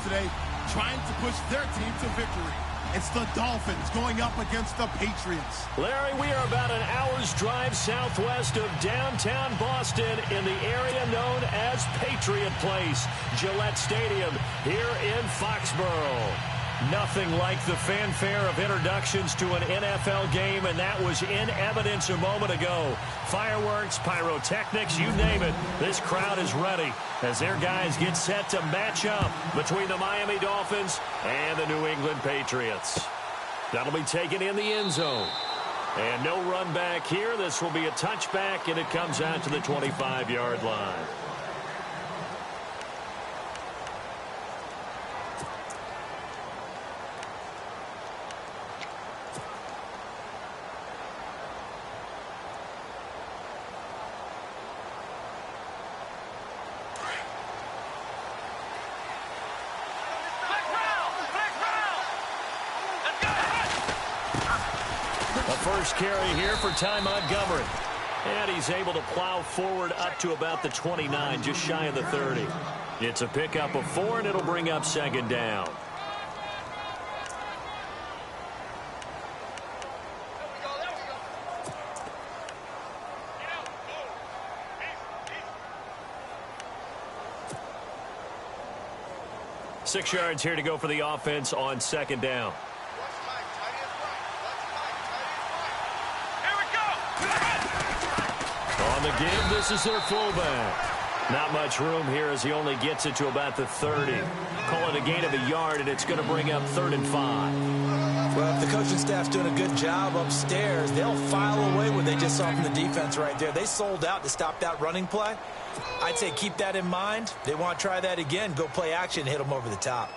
today, trying to push their team to victory. It's the Dolphins going up against the Patriots. Larry, we are about an hour's drive southwest of downtown Boston in the area known as Patriot Place, Gillette Stadium, here in Foxborough. Nothing like the fanfare of introductions to an NFL game, and that was in evidence a moment ago. Fireworks, pyrotechnics, you name it. This crowd is ready as their guys get set to match up between the Miami Dolphins and the New England Patriots. That'll be taken in the end zone. And no run back here. This will be a touchback, and it comes out to the 25-yard line. First carry here for Ty Montgomery. And he's able to plow forward up to about the 29, just shy of the 30. It's a pickup of 4, and it'll bring up second down. Six yards here to go for the offense on second down. On the give, this is their fullback. Not much room here as he only gets it to about the 30. Call it a gain of a yard, and it's going to bring up 3rd and 5. Well, if the coaching staff's doing a good job upstairs, they'll file away what they just saw from the defense right there. They sold out to stop that running play. I'd say keep that in mind. They want to try that again, go play action, hit them over the top.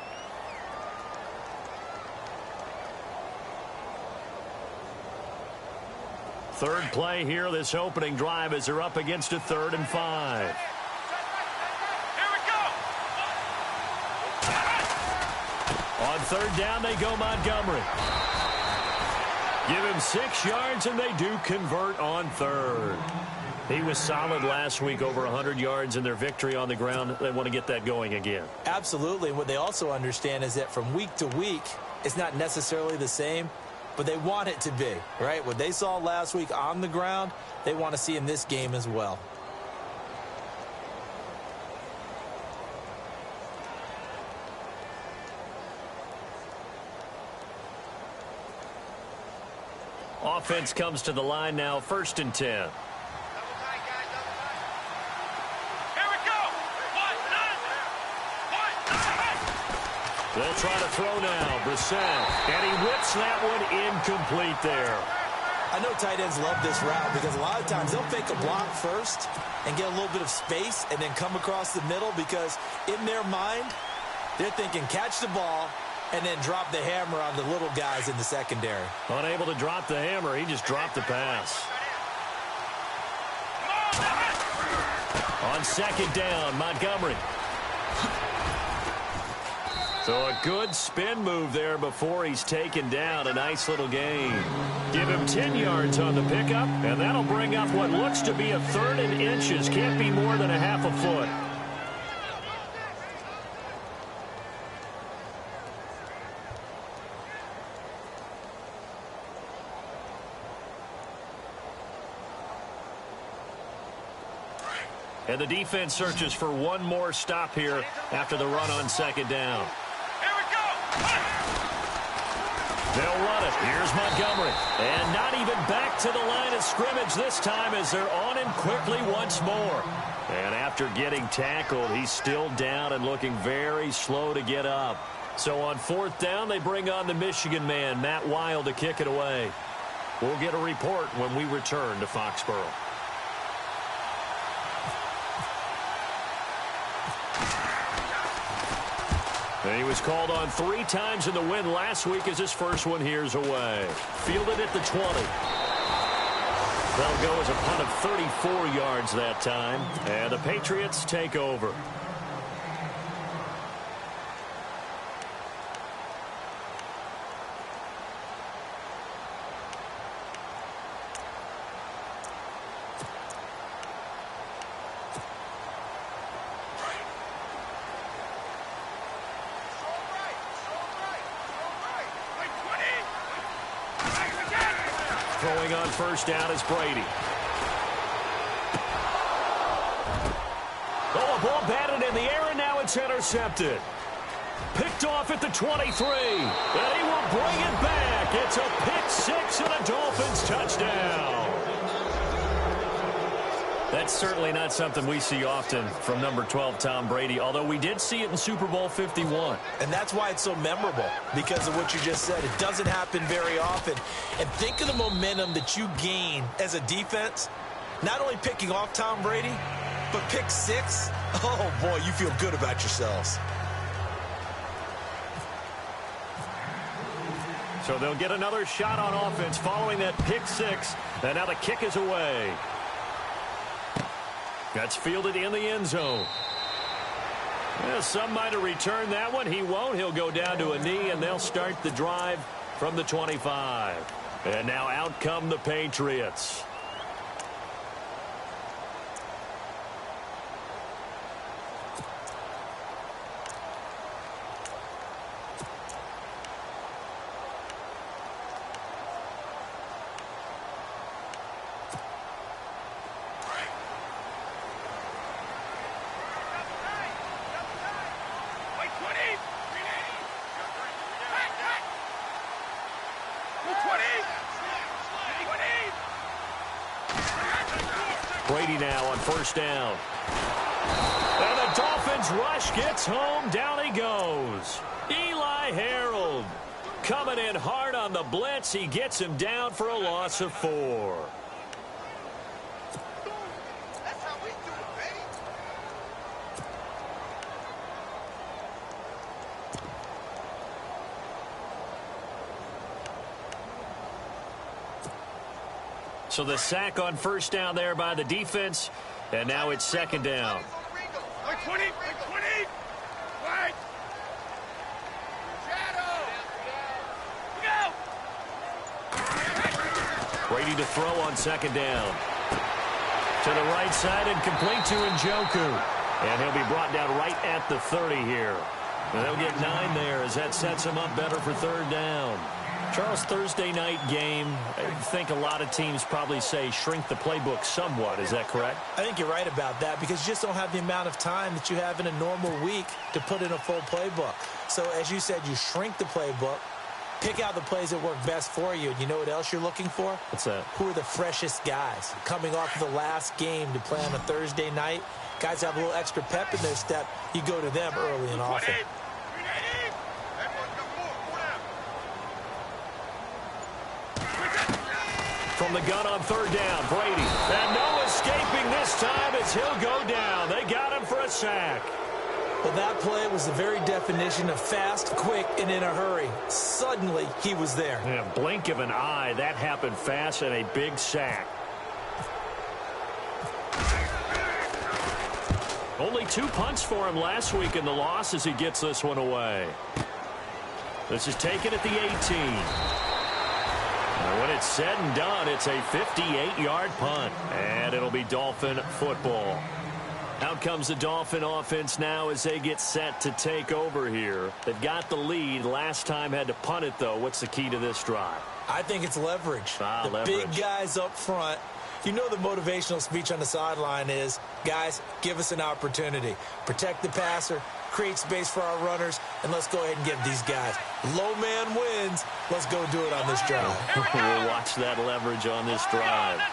Third play here, this opening drive, as they're up against a 3rd and 5. Here we go. On third down, they go Montgomery. Give him 6 yards, and they do convert on third. He was solid last week, over 100 yards in their victory on the ground. They want to get that going again. Absolutely. And what they also understand is that from week to week, it's not necessarily the same, but they want it to be, right? What they saw last week on the ground, they want to see in this game as well. Offense comes to the line now, 1st and 10. They'll try to throw now, Brissett, and he whips that one incomplete there. I know tight ends love this route because a lot of times they'll fake a block first and get a little bit of space and then come across the middle because in their mind, they're thinking catch the ball and then drop the hammer on the little guys in the secondary. Unable to drop the hammer, he just dropped the pass. On second down, Montgomery. So a good spin move there before he's taken down. A nice little gain. Give him 10 yards on the pickup, and that'll bring up what looks to be a 3rd and inches. Can't be more than a half a foot. And the defense searches for one more stop here after the run on second down. They'll run it. Here's Montgomery. And not even back to the line of scrimmage this time as they're on him quickly once more. And after getting tackled, he's still down and looking very slow to get up. So on 4th down, they bring on the Michigan man, Matt Wild, to kick it away. We'll get a report when we return to Foxborough. And he was called on 3 times in the win last week as his first one here's away. Fielded at the 20. That'll go as a punt of 34 yards that time. And the Patriots take over. Throwing on first down is Brady. Oh, a ball batted in the air, and now it's intercepted. Picked off at the 23, and he will bring it back. It's a pick six and a Dolphins touchdown. That's certainly not something we see often from number 12, Tom Brady, although we did see it in Super Bowl 51. And that's why it's so memorable, because of what you just said. It doesn't happen very often. And think of the momentum that you gain as a defense, not only picking off Tom Brady, but pick six. Oh, boy, you feel good about yourselves. So they'll get another shot on offense following that pick six. And now the kick is away. That's fielded in the end zone. Well, some might have returned that one. He won't. He'll go down to a knee, and they'll start the drive from the 25. And now out come the Patriots. Brady now on first down. And the Dolphins rush gets home. Down he goes. Eli Harold coming in hard on the blitz. He gets him down for a loss of 4. That's how we do it, baby. So the sack on first down there by the defense, and now it's second down. 20, 20. Right. Shadow. Go. Brady to throw on second down. To the right side and complete to Njoku. And he'll be brought down right at the 30 here. And they'll get 9 there as that sets him up better for third down. Charles, Thursday night game, I think a lot of teams probably say shrink the playbook somewhat. Is that correct? I think you're right about that, because you just don't have the amount of time that you have in a normal week to put in a full playbook. So as you said, you shrink the playbook, pick out the plays that work best for you. And you know what else you're looking for? What's that? Who are the freshest guys coming off of the last game to play on a Thursday night? Guys have a little extra pep in their step. You go to them early and often. From the gun on third down, Brady. And no escaping this time as he'll go down. They got him for a sack. Well, that play was the very definition of fast, quick, and in a hurry. Suddenly, he was there. In a blink of an eye, that happened fast, and a big sack. Only 2 punts for him last week in the loss as he gets this one away. This is taken at the 18. And when it's said and done, it's a 58-yard punt. And it'll be Dolphin football. Out comes the Dolphin offense now as they get set to take over here. They've got the lead. Last time had to punt it, though. What's the key to this drive? I think it's leverage. Leverage. Big guys up front. You know the motivational speech on the sideline is, guys, give us an opportunity. Protect the passer, create space for our runners, and let's go ahead and give these guys. Low man wins. Let's go do it on this drive. We'll watch that leverage on this drive.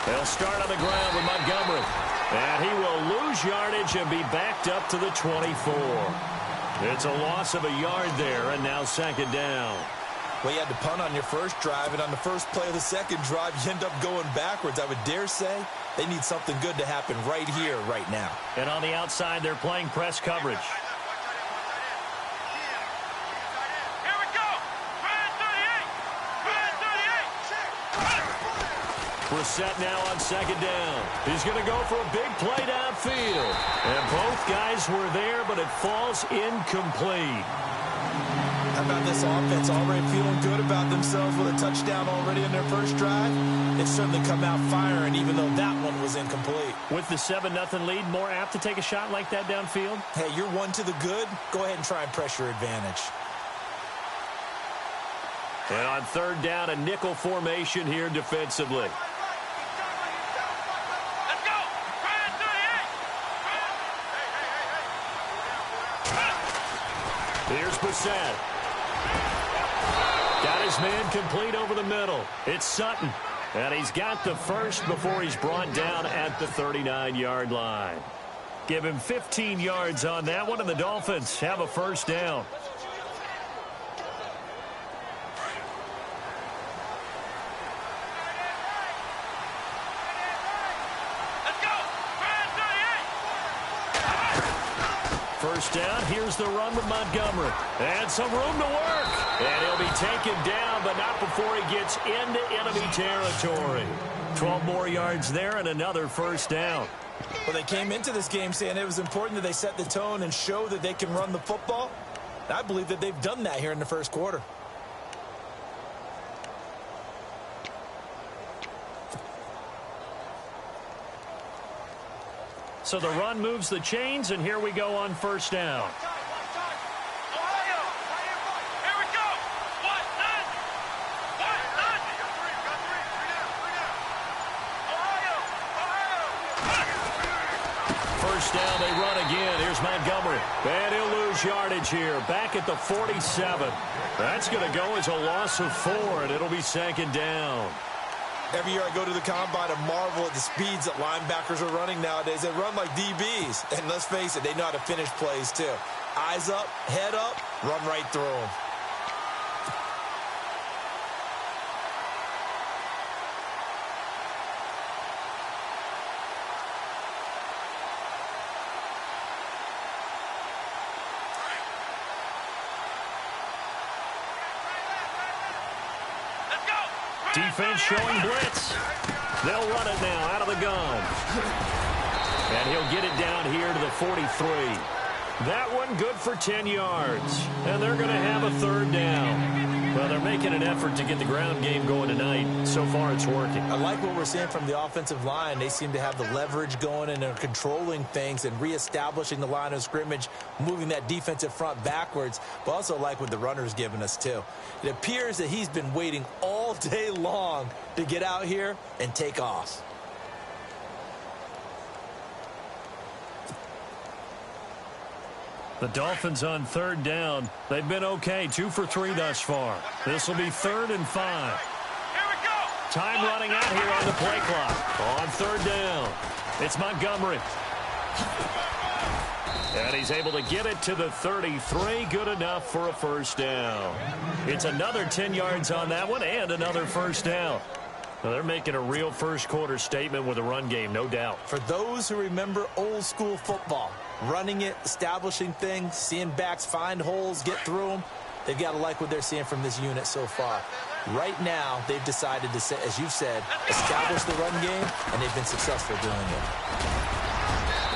They'll start on the ground with Montgomery. And he will lose yardage and be backed up to the 24. It's a loss of a yard there, and now second down. Well, you had to punt on your first drive, and on the first play of the second drive, you end up going backwards. I would dare say they need something good to happen right here, right now. And on the outside, they're playing press coverage. Here we go. Ryan 38. We're set now on second down. He's going to go for a big play downfield. And both guys were there, but it falls incomplete. How about this offense already feeling good about themselves with a touchdown already in their first drive? They've certainly come out firing, even though that one was incomplete. With the 7-0 lead, more apt to take a shot like that downfield? Hey, you're one to the good. Go ahead and try and press your advantage. And on third down, a nickel formation here defensively. Let's go. Brian 38. Here's Brissett. Got his man complete over the middle. It's Sutton. And he's got the first before he's brought down at the 39-yard line. Give him 15 yards on that one, and the Dolphins have a first down. Let's go. Brian 38. First down, here's the run with Montgomery. And some room to work. And he'll be taken down, but not before he gets into enemy territory. 12 more yards there and another first down. Well, they came into this game saying it was important that they set the tone and show that they can run the football. And I believe that they've done that here in the first quarter. So the run moves the chains, and here we go on first down. Ohio. Here we go. What? None. What? None. Got three. Three down. Ohio. First down, they run again. Here's Montgomery. And he'll lose yardage here. Back at the 47. That's going to go as a loss of 4, and it'll be second down. Every year I go to the combine and marvel at the speeds that linebackers are running nowadays. They run like DBs. And let's face it, they know how to finish plays too. Eyes up, head up, run right through them. Defense showing blitz. They'll run it now out of the gun. And he'll get it down here to the 43. That one good for 10 yards. And they're going to have a third down. Well, they're making an effort to get the ground game going tonight. So far, it's working. I like what we're seeing from the offensive line. They seem to have the leverage going and they're controlling things and reestablishing the line of scrimmage, moving that defensive front backwards, but also like what the runner's giving us, too. It appears that he's been waiting all day long to get out here and take off. The Dolphins on third down. They've been okay, 2 for 3 thus far. This will be 3rd and 5. Here we go. Time running out here on the play clock. On third down, it's Montgomery. And he's able to get it to the 33. Good enough for a first down. It's another 10 yards on that one and another first down. Now they're making a real first quarter statement with a run game, no doubt. For those who remember old school football, running it, establishing things, seeing backs find holes, get through them, they've got to like what they're seeing from this unit so far. Right now, they've decided to, as you've said, establish the run game, and they've been successful doing it.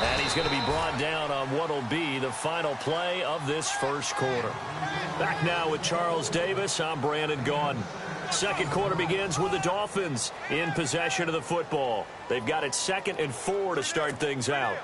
And he's going to be brought down on what will be the final play of this first quarter. Back now with Charles Davis. I'm Brandon Gaudin. Second quarter begins with the Dolphins in possession of the football. They've got it 2nd and 4 to start things out.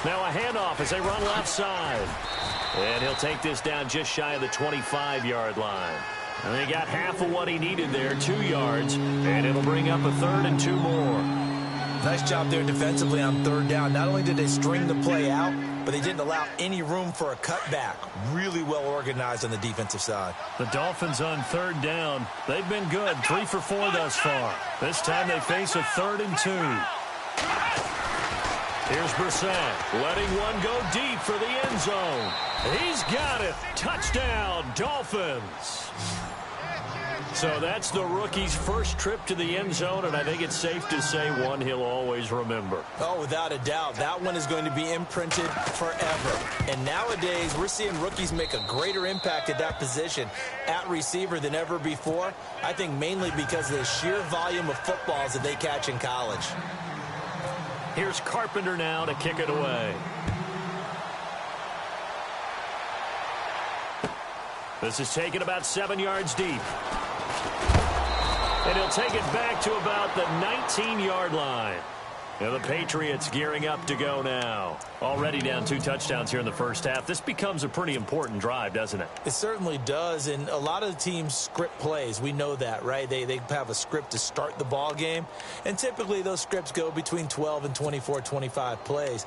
Now a handoff as they run left side. And he'll take this down just shy of the 25-yard line. And he got half of what he needed there, 2 yards. And it'll bring up a 3rd and 2 more. Nice job there defensively on third down. Not only did they string the play out, but they didn't allow any room for a cutback. Really well organized on the defensive side. The Dolphins on third down. They've been good, 3 for 4 thus far. This time they face a 3rd and 2. Here's Brissett, letting one go deep for the end zone. He's got it. Touchdown, Dolphins. So that's the rookie's first trip to the end zone, and I think it's safe to say one he'll always remember. Oh, without a doubt. That one is going to be imprinted forever. And nowadays, we're seeing rookies make a greater impact at that position at receiver than ever before. I think mainly because of the sheer volume of footballs that they catch in college. Here's Carpenter now to kick it away. This is taken about 7 yards deep. And he'll take it back to about the 19-yard line. And the Patriots gearing up to go now. Already down 2 touchdowns here in the first half. This becomes a pretty important drive, doesn't it? It certainly does, and a lot of the teams script plays. We know that, right? They have a script to start the ball game, and typically those scripts go between 12 and 24, 25 plays.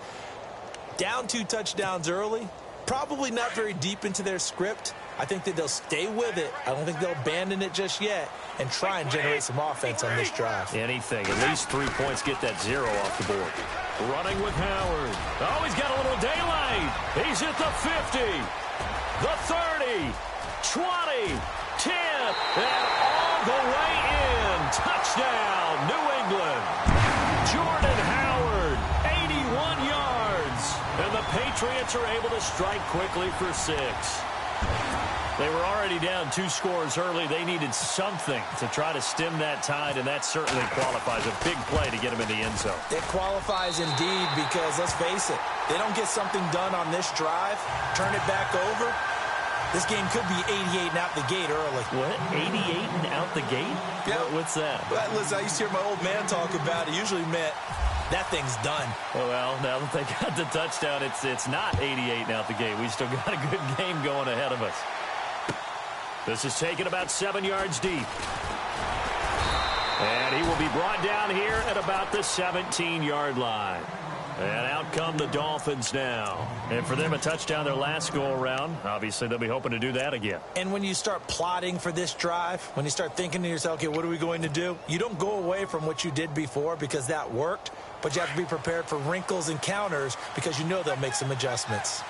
Down 2 touchdowns early, probably not very deep into their script. I think that they'll stay with it. I don't think they'll abandon it just yet and try and generate some offense on this drive. Anything. At least 3 points, get that 0 off the board. Running with Howard. Oh, he's got a little daylight. He's at the 50, the 30, 20, 10, and all the way in. Touchdown, New England. Jordan Howard, 81 yards. And the Patriots are able to strike quickly for 6. They were already down 2 scores early. They needed something to try to stem that tide, and that certainly qualifies. A big play to get them in the end zone. It qualifies indeed because, let's face it, they don't get something done on this drive, turn it back over, this game could be 88 and out the gate early. What? 88 and out the gate? Yeah. What's that? Well, listen, I used to hear my old man talk about it. Usually meant that thing's done. Well, now that they got the touchdown, it's not 88 and out the gate. We still got a good game going ahead of us. This is taken about 7 yards deep. And he will be brought down here at about the 17-yard line. And out come the Dolphins now. And for them, a touchdown their last go-around. Obviously, they'll be hoping to do that again. And when you start plotting for this drive, when you start thinking to yourself, okay, what are we going to do? You don't go away from what you did before because that worked, but you have to be prepared for wrinkles and counters because you know they'll make some adjustments.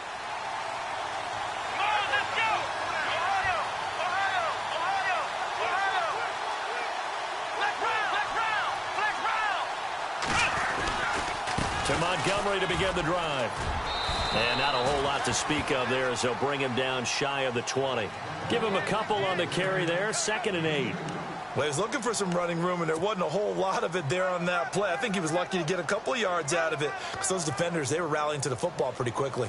To Montgomery to begin the drive. And not a whole lot to speak of there as they'll bring him down shy of the 20. Give him a couple on the carry there, 2nd and 8. Well, he was looking for some running room, and there wasn't a whole lot of it there on that play. I think he was lucky to get a couple of yards out of it because those defenders, they were rallying to the football pretty quickly.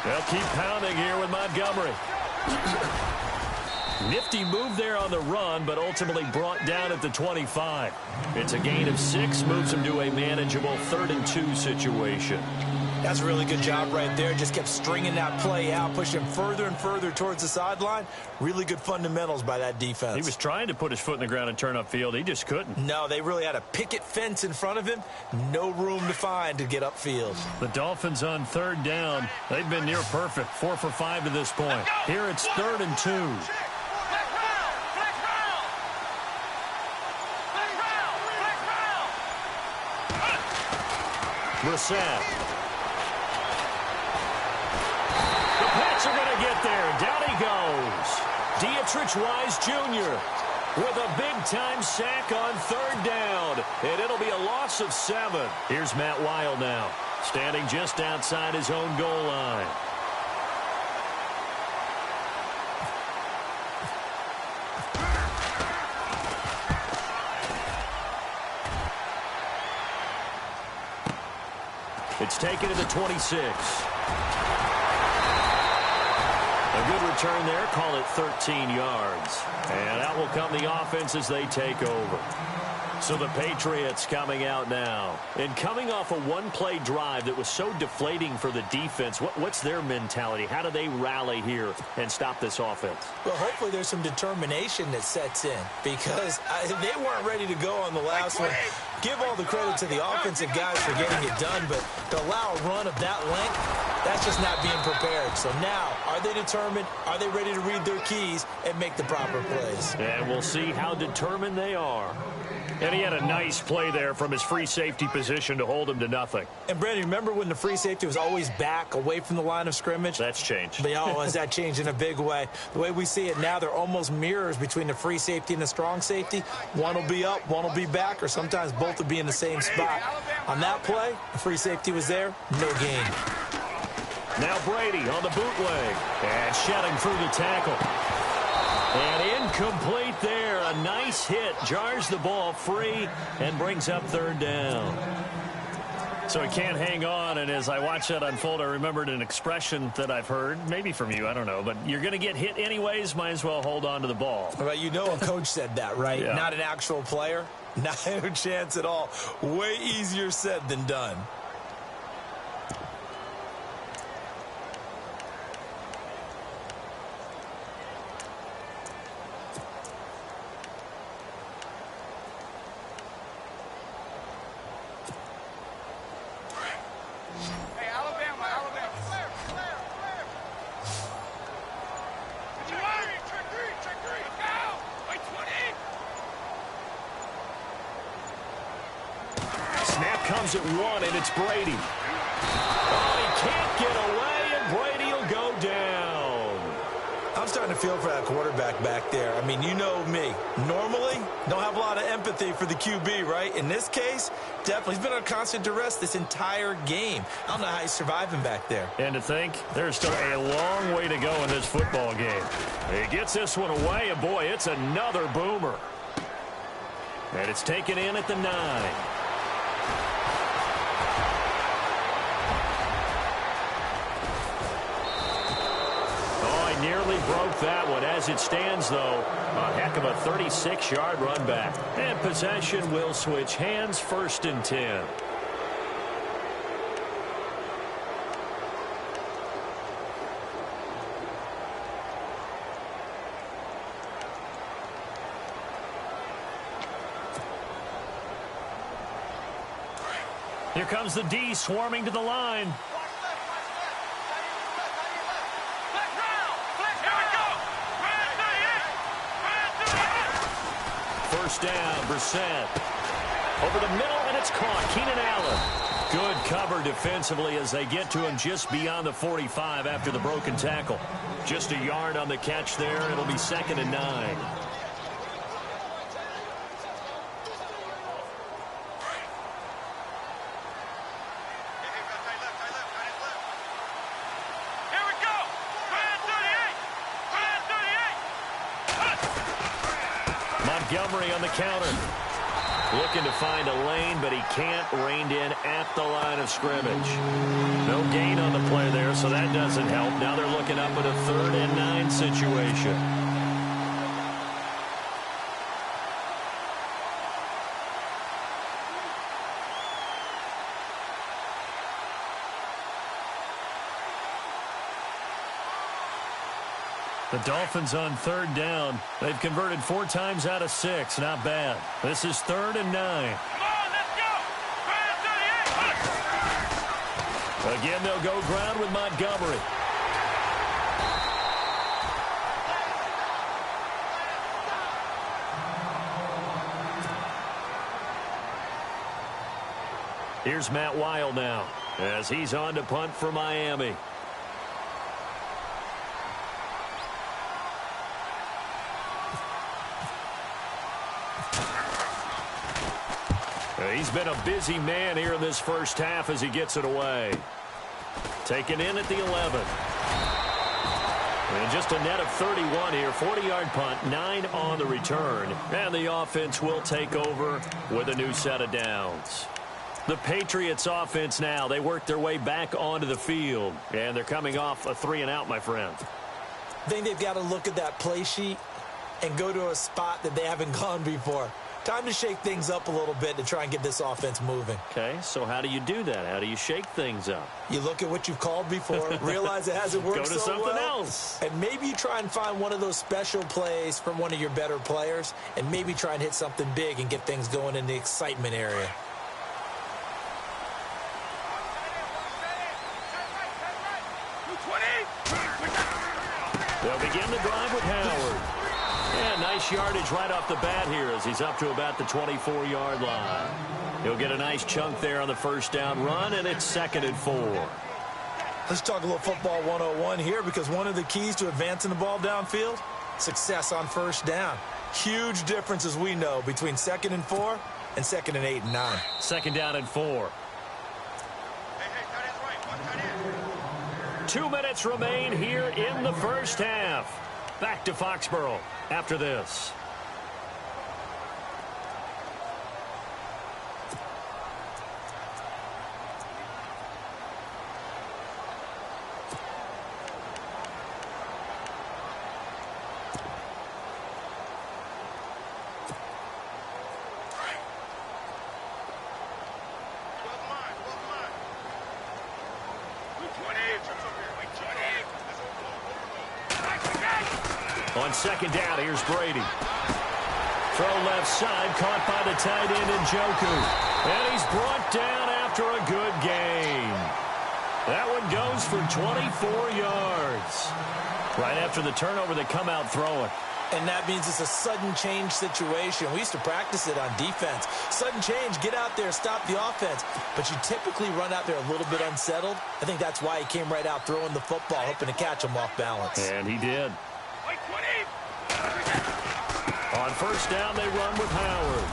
They'll keep pounding here with Montgomery. Nifty move there on the run, but ultimately brought down at the 25. It's a gain of 6, moves him to a manageable 3rd and 2 situation. That's a really good job right there. Just kept stringing that play out, pushing him further and further towards the sideline. Really good fundamentals by that defense. He was trying to put his foot in the ground and turn upfield. He just couldn't. No, they really had a picket fence in front of him. No room to find to get upfield. The Dolphins on 3rd down. They've been near perfect. 4 for 5 to this point. Here it's 3rd and 2. Brissett. The Pats are going to get there. Down he goes. Dietrich Wise Jr. with a big-time sack on 3rd down. And it'll be a loss of 7. Here's Matt Weil now, standing just outside his own goal line. It's taken to the 26. A good return there. Call it 13 yards. And out will come the offense as they take over. So the Patriots coming out now. And coming off a one-play drive that was so deflating for the defense, what's their mentality? How do they rally here and stop this offense? Well, hopefully there's some determination that sets in because they weren't ready to go on the last one. Give all the credit to the offensive guys for getting it done, but to allow a run of that length, that's just not being prepared. So now, are they determined? Are they ready to read their keys and make the proper plays? And we'll see how determined they are. And he had a nice play there from his free safety position to hold him to nothing. And, Brandon, remember when the free safety was always back away from the line of scrimmage? That's changed. But, has that changed in a big way? The way we see it now, they're almost mirrors between the free safety and the strong safety. One will be up, one will be back, or sometimes both will be in the same spot. On that play, the free safety was there, no gain. Now Brady on the bootleg and shedding through the tackle. And incomplete there. A nice hit. Jars the ball free and brings up third down. So he can't hang on, and as I watch that unfold, I remembered an expression that I've heard, maybe from you, I don't know, but you're going to get hit anyways, might as well hold on to the ball. Well, you know a coach said that, right? Yeah. Not an actual player. Not a chance at all. Way easier said than done. Comes at one, and it's Brady. Oh, he can't get away, and Brady will go down. I'm starting to feel for that quarterback back there. I mean, you know me. Normally, don't have a lot of empathy for the QB, right? In this case, definitely. He's been under constant duress this entire game. I don't know how he's surviving back there. And to think, there's still a long way to go in this football game. He gets this one away, and boy, it's another boomer. And it's taken in at the 9. Nearly broke that one. As it stands, though, a heck of a 36-yard run back. And possession will switch hands, 1st and 10. Here comes the D swarming to the line. First down, Brissett. Over the middle, and it's caught. Keenan Allen. Good cover defensively as they get to him just beyond the 45 after the broken tackle. Just a yard on the catch there. It'll be 2nd and 9. Montgomery on the counter. Looking to find a lane, but he can't. Reined in at the line of scrimmage. No gain on the play there, so that doesn't help. Now they're looking up at a 3rd and 9 situation. The Dolphins on 3rd down. They've converted 4 times out of 6. Not bad. This is 3rd and 9. Come on, let's go! Again, they'll go ground with Montgomery. Here's Matt Wild now as he's on to punt for Miami. He's been a busy man here in this first half as he gets it away. Taken in at the 11. And just a net of 31 here. 40-yard punt, 9 on the return. And the offense will take over with a new set of downs. The Patriots offense now. They work their way back onto the field. And they're coming off a 3-and-out, my friend. I think they've got to look at that play sheet and go to a spot that they haven't gone before. Time to shake things up a little bit to try and get this offense moving. Okay, so how do you do that? How do you shake things up? You look at what you've called before, realize it hasn't worked Go to so something well, else. and maybe you try and find one of those special plays from one of your better players, and maybe try and hit something big and get things going in the excitement area. They'll begin the drive with Howard. And nice yardage right off the bat here as he's up to about the 24-yard line. He'll get a nice chunk there on the first down run, and it's 2nd and 4. Let's talk a little football 101 here, because one of the keys to advancing the ball downfield, success on first down. Huge difference, as we know, between 2nd and 4 and 2nd and 8 and 9. 2nd down and 4. 2 minutes remain here in the first half. Back to Foxborough after this. On second down, here's Brady. Throw left side, caught by the tight end Njoku. And he's brought down after a good gain. That one goes for 24 yards. Right after the turnover, they come out throwing. And that means it's a sudden change situation. We used to practice it on defense. Sudden change, get out there, stop the offense. But you typically run out there a little bit unsettled. I think that's why he came right out throwing the football, hoping to catch him off balance. And he did. On first down, they run with Howard.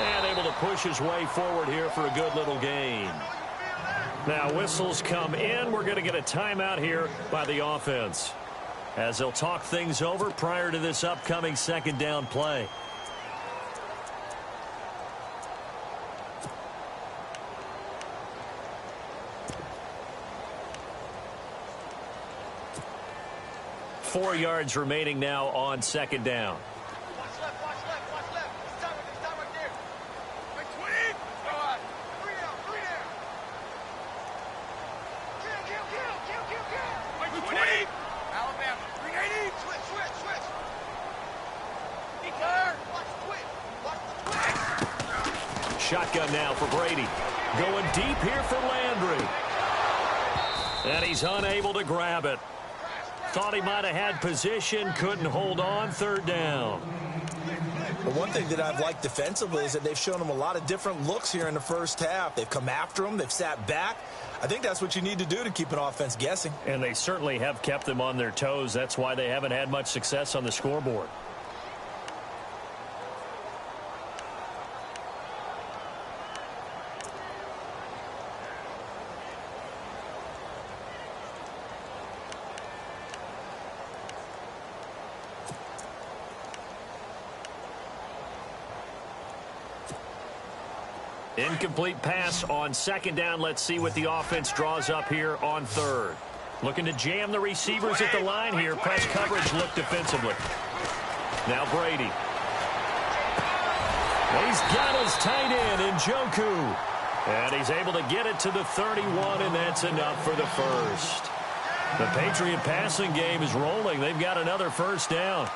And able to push his way forward here for a good little gain. Now whistles come in. We're going to get a timeout here by the offense, as they'll talk things over prior to this upcoming second down play. Four yards remaining now on second down. Watch left, watch left, watch left. Stop right there. Wait, 20. Go on. Three down. Kill. Wait, 20. Alabama. 380. Switch. Declare. Watch the twitch. Shotgun now for Brady. Going deep here for Landry. And he's unable to grab it. Thought he might have had position, couldn't hold on, third down. But one thing that I've liked defensively is that they've shown him a lot of different looks here in the first half. They've come after him, they've sat back. I think that's what you need to do to keep an offense guessing. And they certainly have kept them on their toes. That's why they haven't had much success on the scoreboard. Incomplete pass on second down. Let's see what the offense draws up here on third. Looking to jam the receivers at the line here. Press coverage look defensively. Now Brady. He's got his tight end, Njoku. And he's able to get it to the 31, and that's enough for the first. The Patriot passing game is rolling. They've got another first down.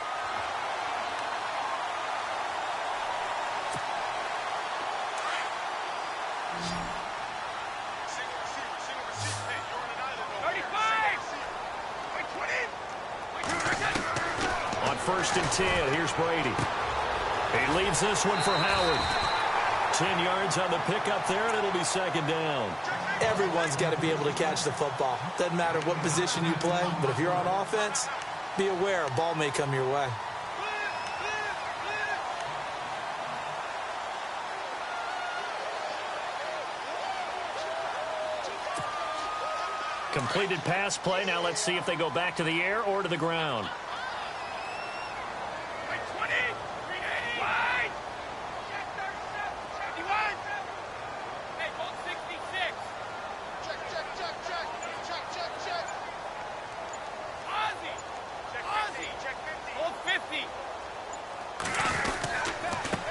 First and 10. Here's Brady. He leads this one for Howard. 10 yards on the pickup there, and it'll be second down. Everyone's got to be able to catch the football. Doesn't matter what position you play, but if you're on offense, be aware a ball may come your way. Completed pass play. Now let's see if they go back to the air or to the ground.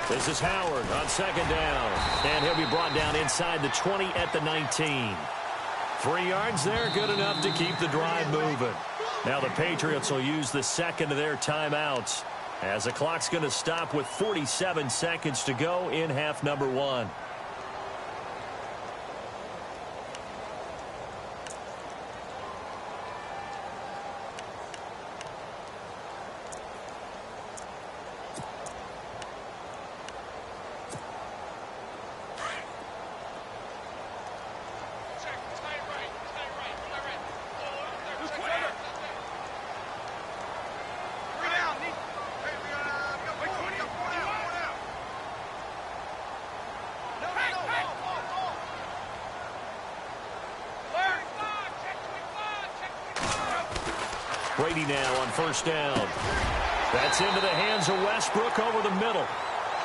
This is Howard on second down. And he'll be brought down inside the 20 at the 19. 3 yards there, good enough to keep the drive moving. Now the Patriots will use the second of their timeouts, as the clock's going to stop with 47 seconds to go in half number one. No, Brady now on first down. That's into the hands of Westbrook over the middle.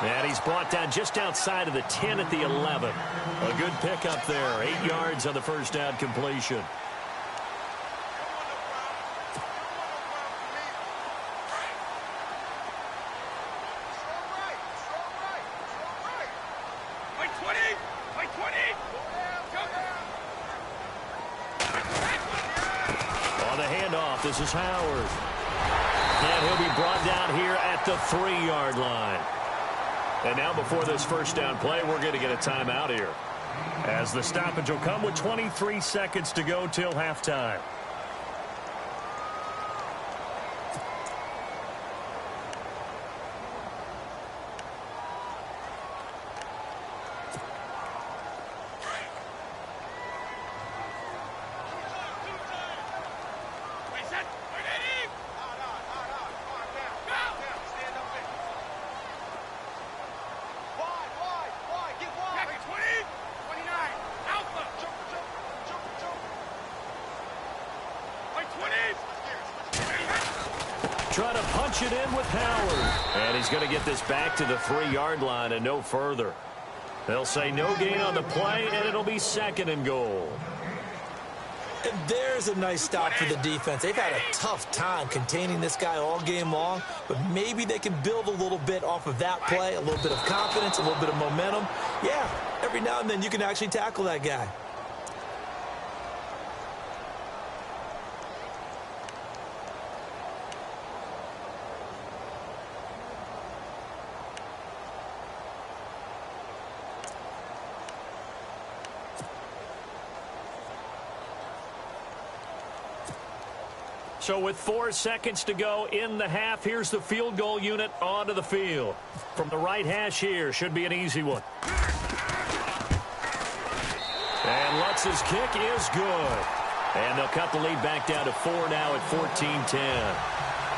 And he's brought down just outside of the 10 at the 11. A good pickup there. 8 yards on the first down completion. On the handoff, this is Howard. And he'll be brought down here at the 3-yard line. And now before this first down play, we're going to get a timeout here, as the stoppage will come with 23 seconds to go till halftime. Trying to punch it in with Howard. And he's going to get this back to the 3-yard line and no further. They'll say no gain on the play, and it'll be 2nd and goal. And there's a nice stop for the defense. They've had a tough time containing this guy all game long, but maybe they can build a little bit off of that play, a little bit of confidence, a little bit of momentum. Yeah, every now and then you can actually tackle that guy. So with 4 seconds to go in the half, here's the field goal unit onto the field. From the right hash here, should be an easy one. And Lutz's kick is good. And they'll cut the lead back down to 4 now at 14-10.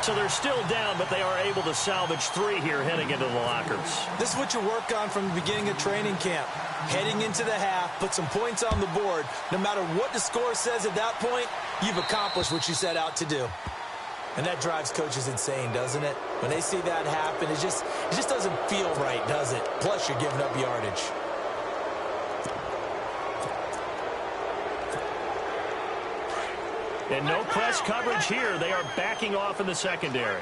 So they're still down, but they are able to salvage 3 here heading into the lockers. This is what you work on from the beginning of training camp. Heading into the half, put some points on the board. No matter what the score says at that point, you've accomplished what you set out to do. And that drives coaches insane, doesn't it? When they see that happen, it just doesn't feel right, does it? Plus, you're giving up yardage. And no press coverage here. They are backing off in the secondary.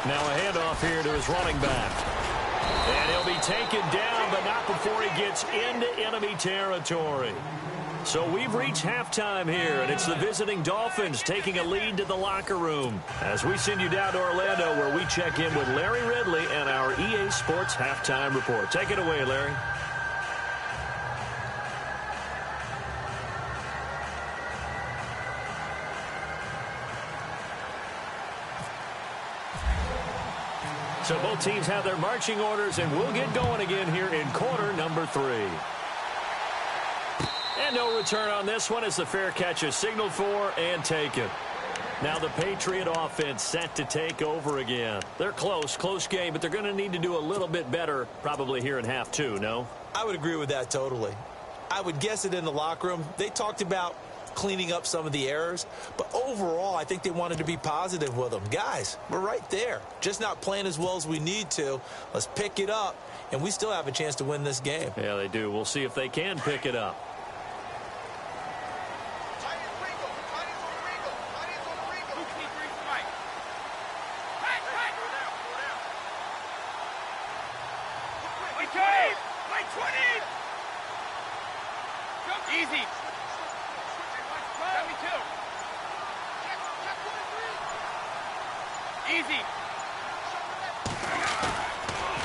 Now a handoff here to his running back. And he'll be taken down, but not before he gets into enemy territory. So we've reached halftime here, and it's the visiting Dolphins taking a lead to the locker room as we send you down to Orlando, where we check in with Larry Ridley and our EA Sports Halftime Report. Take it away, Larry. So both teams have their marching orders, and we'll get going again here in quarter number 3. And no return on this one as the fair catch is signaled for and taken. Now the Patriot offense set to take over again. They're close game, but they're going to need to do a little bit better probably here in half 2, no? I would agree with that totally. I would guess it in the locker room. They talked about cleaning up some of the errors, but overall I think they wanted to be positive with them. Guys, we're right there, just not playing as well as we need to. Let's pick it up, and we still have a chance to win this game. Yeah, they do. We'll see if they can pick it up. Easy. Easy.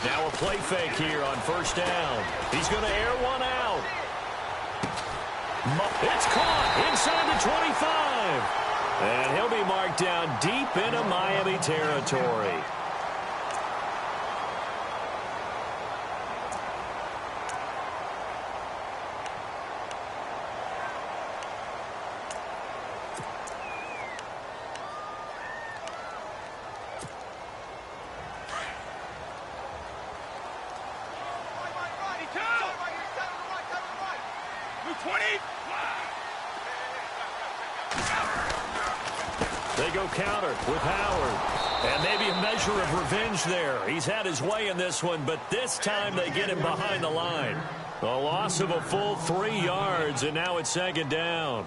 Now a play fake here on first down. He's going to air one out. It's caught inside the 25. And he'll be marked down deep into Miami territory. They go counter with Howard. And maybe a measure of revenge there. He's had his way in this one, but this time they get him behind the line. A loss of a full 3 yards, and now it's second down.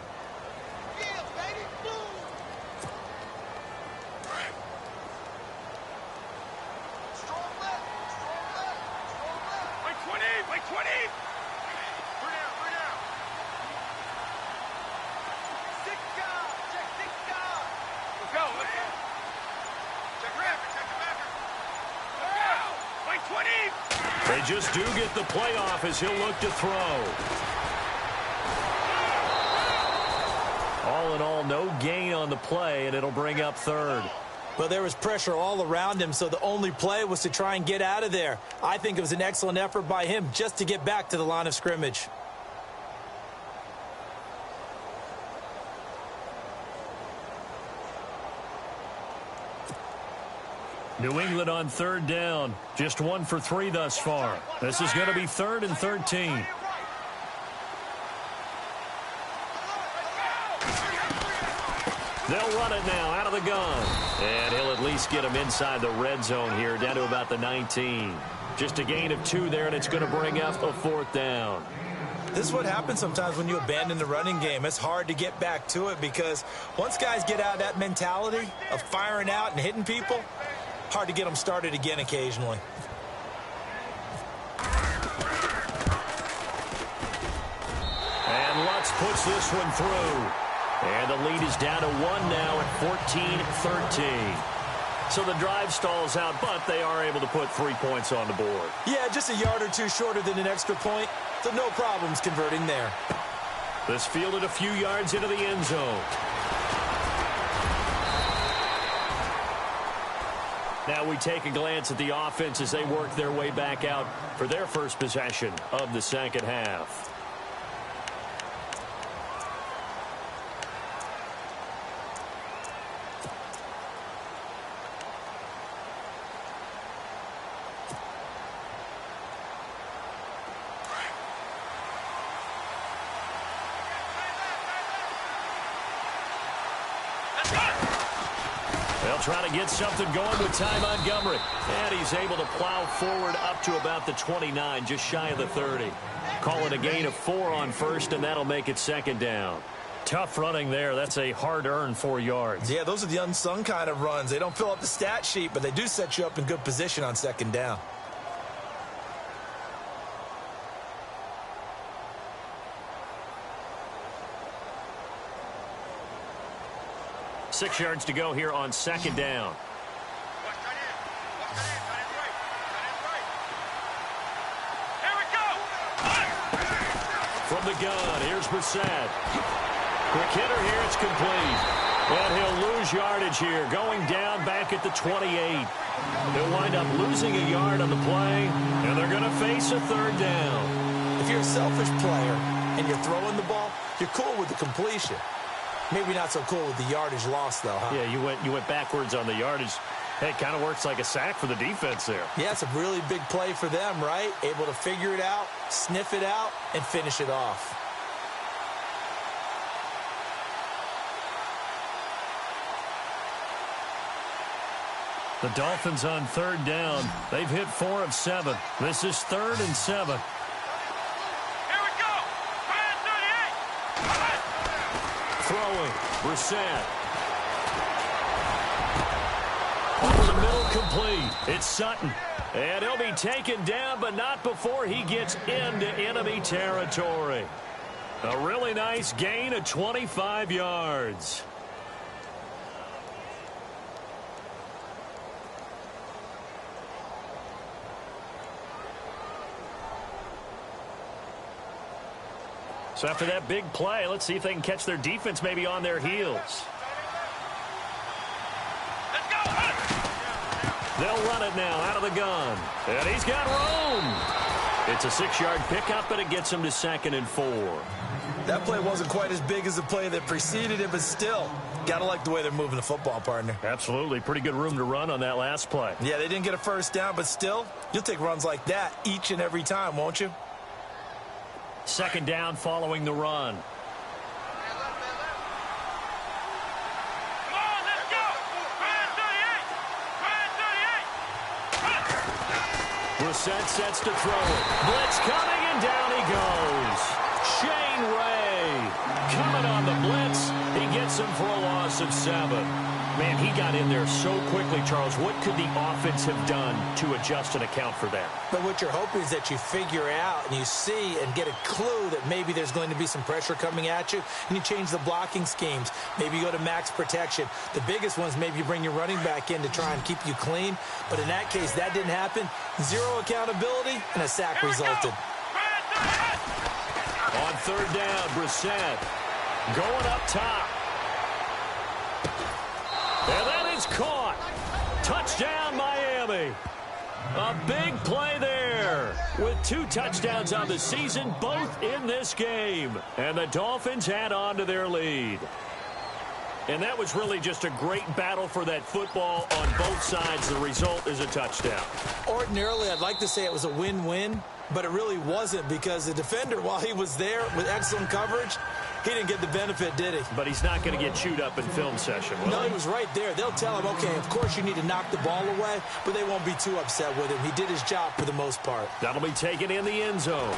They just do get the playoff as he'll look to throw. All in all, no gain on the play, and it'll bring up third. Well, there was pressure all around him, so the only play was to try and get out of there. I think it was an excellent effort by him just to get back to the line of scrimmage. New England on third down. Just 1 for 3 thus far. This is going to be 3rd and 13. They'll run it now out of the gun. And he'll at least get him inside the red zone here, down to about the 19. Just a gain of 2 there, and it's going to bring up a 4th down. This is what happens sometimes when you abandon the running game. It's hard to get back to it because once guys get out of that mentality of firing out and hitting people, hard to get them started again occasionally. And Lutz puts this one through. And the lead is down to 1 now at 14-13. So the drive stalls out, but they are able to put 3 points on the board. Yeah, just a yard or 2 shorter than an extra point, so no problems converting there. This fielded a few yards into the end zone. Now we take a glance at the offense as they work their way back out for their first possession of the second half. Trying to get something going with Ty Montgomery. And he's able to plow forward up to about the 29, just shy of the 30. Call it a gain of 4 on first, and that'll make it second down. Tough running there. That's a hard-earned 4 yards. Yeah, those are the unsung kind of runs. They don't fill up the stat sheet, but they do set you up in good position on second down. Six yards to go here on second down. From the gun, here's Brissett. Quick hitter here, it's complete. And he'll lose yardage here, going down back at the 28. He'll wind up losing a yard on the play, and they're going to face a third down. If you're a selfish player and you're throwing the ball, you're cool with the completion. Maybe not so cool with the yardage loss, though, huh? Yeah, you went backwards on the yardage. Hey, it kind of works like a sack for the defense there. Yeah, it's a really big play for them, right? Able to figure it out, sniff it out, and finish it off. The Dolphins on third down. They've hit 4 of 7. This is 3rd and 7. Throwing, Brissett. Over the middle, complete. It's Sutton. And he'll be taken down, but not before he gets into enemy territory. A really nice gain of 25 yards. So after that big play, let's see if they can catch their defense maybe on their heels. They'll run it now out of the gun. And he's got room. It's a 6-yard pickup, but it gets him to 2nd and 4. That play wasn't quite as big as the play that preceded it, but still, got to like the way they're moving the football, partner. Absolutely. Pretty good room to run on that last play. Yeah, they didn't get a first down, but still, you'll take runs like that each and every time, won't you? Second down following the run. Brissett sets to throw it. Blitz coming, and down he goes. Shane Ray coming on the blitz. He gets him for a loss of 7. Man, he got in there so quickly, Charles. What could the offense have done to adjust and account for that? But what you're hoping is that you figure out and you see and get a clue that maybe there's going to be some pressure coming at you, and you change the blocking schemes. Maybe you go to max protection. The biggest ones, maybe you bring your running back in to try and keep you clean. But in that case, that didn't happen. 0 accountability, and a sack resulted. On third down, Brissett going up top. And that is caught. Touchdown, Miami. A big play there with 2 touchdowns on the season, both in this game. And the Dolphins add on to their lead. And that was really just a great battle for that football on both sides. The result is a touchdown. Ordinarily, I'd like to say it was a win-win, but it really wasn't, because the defender, while he was there with excellent coverage, he didn't get the benefit, did he? But he's not going to get chewed up in film session, will No, he? he was right there. They'll tell him, okay, of course you need to knock the ball away, but they won't be too upset with him. He did his job for the most part. That'll be taken in the end zone.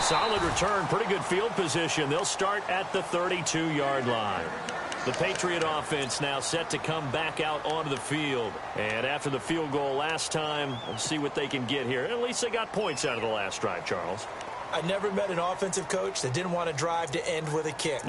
Solid return, pretty good field position. They'll start at the 32-yard line. The Patriot offense now set to come back out onto the field. And after the field goal last time, let's see what they can get here. At least they got points out of the last drive, Charles. I never met an offensive coach that didn't want to drive to end with a kick.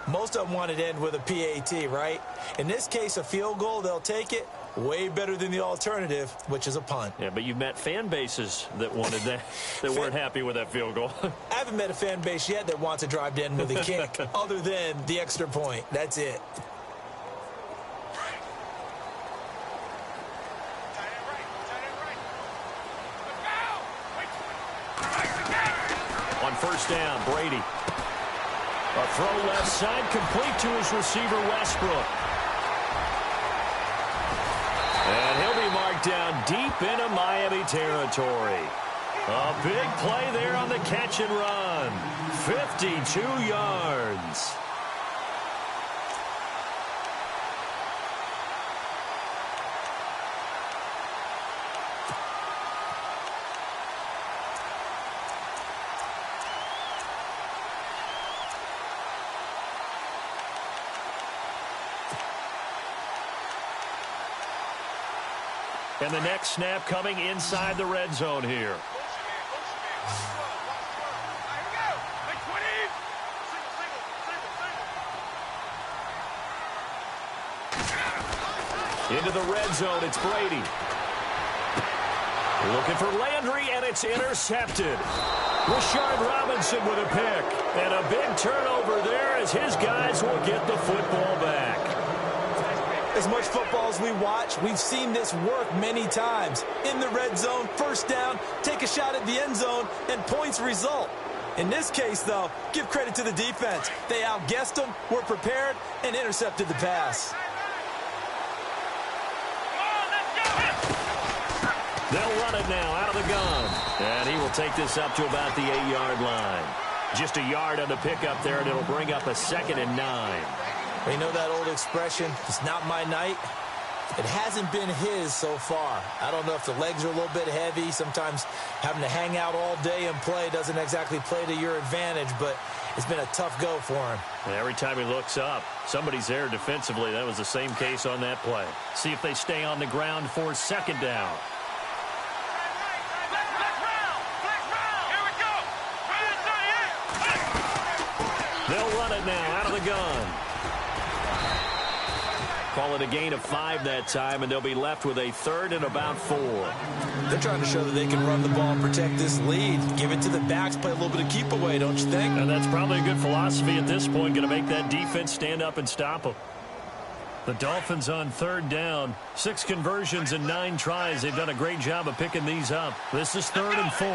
Most of them wanted to end with a PAT, right? In this case, a field goal, they'll take it. Way better than the alternative, which is a punt. Yeah, but you've met fan bases that wanted that, that weren't happy with that field goal. I haven't met a fan base yet that wants to drive to end with a kick, other than the extra point. That's it. On first down, Brady. A throw left side, complete to his receiver, Westbrook. And he'll be marked down deep into Miami territory. A big play there on the catch and run. 52 yards. And the next snap coming inside the red zone here. Into the red zone, it's Brady. Looking for Landry, and it's intercepted. Rashard Robinson with a pick. And a big turnover there as his guys will get the football back. As much football as we watch, we've seen this work many times. In the red zone, first down, take a shot at the end zone, and points result. In this case, though, give credit to the defense. They outguessed them, were prepared, and intercepted the pass. They'll run it now out of the gun. And he will take this up to about the 8-yard line. Just a yard on the pickup there, and it'll bring up a 2nd and 9. You know that old expression, it's not my night? It hasn't been his so far. I don't know if the legs are a little bit heavy. Sometimes having to hang out all day and play doesn't exactly play to your advantage, but it's been a tough go for him. And every time he looks up, somebody's there defensively. That was the same case on that play. See if they stay on the ground for 2nd down. They'll run it now out of the gun. Call it a gain of 5 that time, and they'll be left with a 3rd and about 4. They're trying to show that they can run the ball and protect this lead. Give it to the backs, play a little bit of keep away, don't you think? And that's probably a good philosophy at this point, going to make that defense stand up and stop them. The Dolphins on 3rd down. 6 conversions and 9 tries. They've done a great job of picking these up. This is 3rd and 4.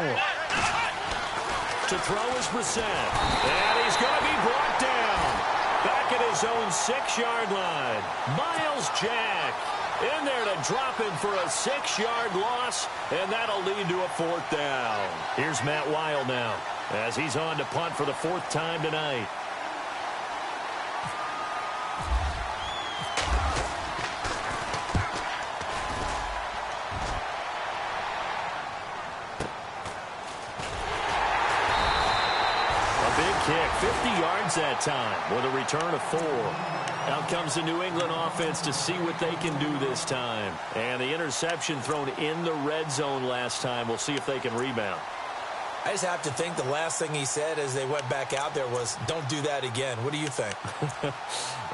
To throw is Brissett. And he's going to be brought down. Back at his own 6-yard line. Miles Jack In there to drop him for a 6-yard loss, and that'll lead to a 4th down. Here's Matt Weil now as he's on to punt for the 4th time tonight. Kick, 50 yards that time with a return of 4. Out comes the New England offense to see what they can do this time. And the interception thrown in the red zone last time. We'll see if they can rebound. I just have to think the last thing he said as they went back out there was, don't do that again. What do you think?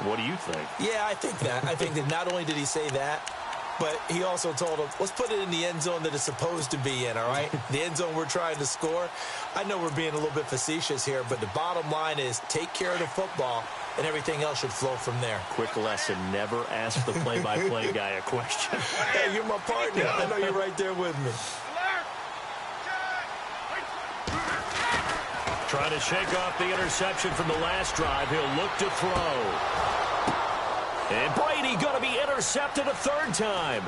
What do you think? Yeah, I think that. I think that not only did he say that, but he also told him, let's put it in the end zone that it's supposed to be in, all right? The end zone we're trying to score. I know we're being a little bit facetious here, but the bottom line is take care of the football, and everything else should flow from there. Quick lesson, never ask the play-by-play guy a question. Hey, you're my partner. I know you're right there with me. Trying to shake off the interception from the last drive. He'll look to throw. And Brady going to be intercepted a 3rd time.